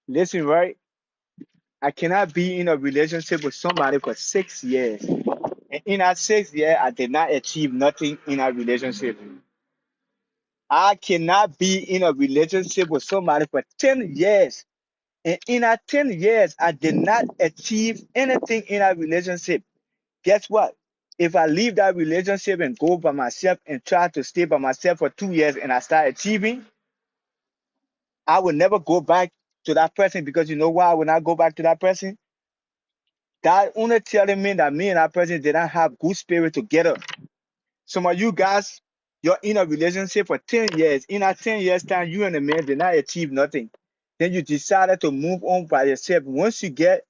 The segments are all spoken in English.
Listen, right? I cannot be in a relationship with somebody for 6 years. And in that 6 years, I did not achieve nothing in that relationship. I cannot be in a relationship with somebody for 10 years. And in that 10 years, I did not achieve anything in that relationship. Guess what? If I leave that relationship and go by myself and try to stay by myself for 2 years and I start achieving, I will never go back to that person because you know why I will not go back to that person? God only telling me that me and that person did not have good spirit together. Some of you guys, you're in a relationship for 10 years. In that 10 years time, you and the man did not achieve nothing. Then you decided to move on by yourself. Once you get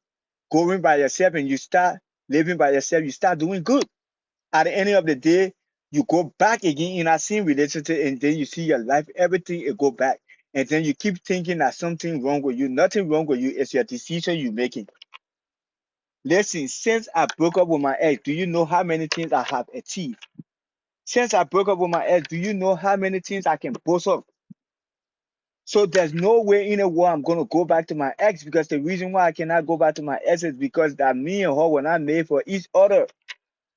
going by yourself and you start living by yourself, you start doing good. At the end of the day, you go back again in that same relationship and then you see your life, everything it go back. And then you keep thinking that something wrong with you. Nothing wrong with you. It's your decision you're making. Listen, since I broke up with my ex, do you know how many things I have achieved? Since I broke up with my ex, do you know how many things I can boast of? So there's no way in the world I'm gonna go back to my ex because the reason why I cannot go back to my ex is because that me and her were not made for each other.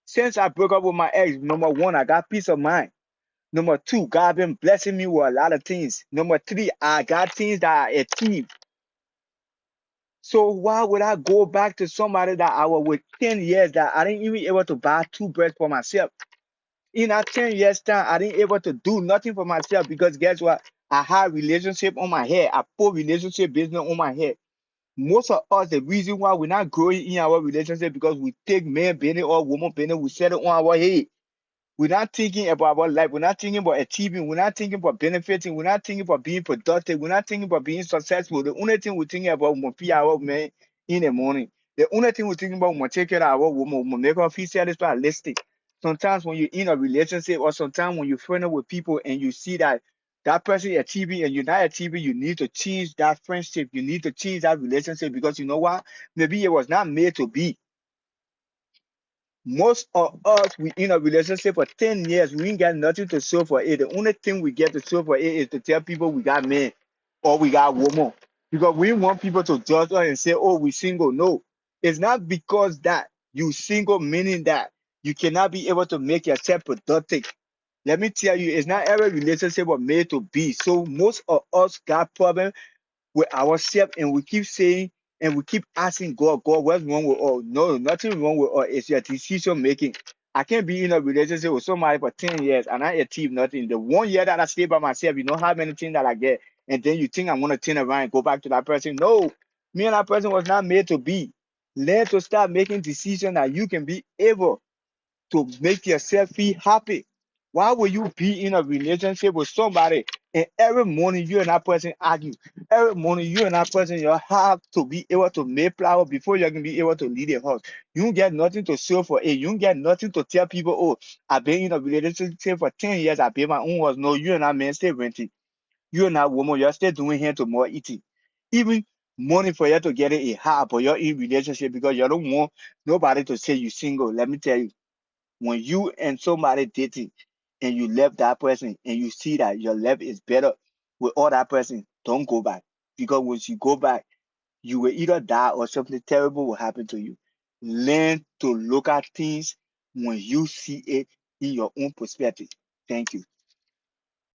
Since I broke up with my ex, number one, I got peace of mind. Number two, God been blessing me with a lot of things. Number three, I got things that I achieved. So why would I go back to somebody that I was with 10 years that I didn't even able to buy two breads for myself? In that 10 years time, I didn't able to do nothing for myself because guess what? I had relationship on my head. I put relationship business on my head. Most of us, the reason why we're not growing in our relationship because we take man business or woman business, we set it on our head. We're not thinking about our life. We're not thinking about achieving. We're not thinking about benefiting. We're not thinking about being productive. We're not thinking about being successful. The only thing we're thinking about is feed our man in the morning. The only thing we're thinking about is take care of our woman, make her feel satisfied, realistic. Sometimes when you're in a relationship or sometimes when you're friendly with people and you see that that person achieving and you're not achieving, you need to change that friendship. You need to change that relationship because you know what? Maybe it was not made to be. Most of us, we in a relationship for 10 years, we ain't got nothing to show for it. The only thing we get to show for it is to tell people we got men or we got woman. Because we want people to judge us and say, oh, we single. No, it's not because that you single, meaning that you cannot be able to make yourself productive. Let me tell you, it's not every relationship was made to be. So most of us got problems with ourselves and we keep saying and we keep asking God, God, what's wrong with us? No, nothing wrong with us. It's your decision making. I can't be in a relationship with somebody for 10 years and I achieve nothing. The 1 year that I stay by myself, you know how many things that I get. And then you think I'm going to turn around and go back to that person. No, me and that person was not made to be. Learn to start making decisions that you can be able to make yourself feel happy. Why would you be in a relationship with somebody and every morning you and that person argue? Every morning you and that person you have to be able to make flower before you can be able to lead a house. You don't get nothing to show for it. You don't get nothing to tell people, oh, I've been in a relationship for 10 years, I pay my own house. No, you and that man still renting. You and that woman, you're still doing here to more eating. Even money for you to get it is hard, but you're in relationship because you don't want nobody to say you single. Let me tell you when you and somebody dating and you left that person and you see that your life is better with all that person, don't go back. Because once you go back, you will either die or something terrible will happen to you. Learn to look at things when you see it in your own perspective. Thank you.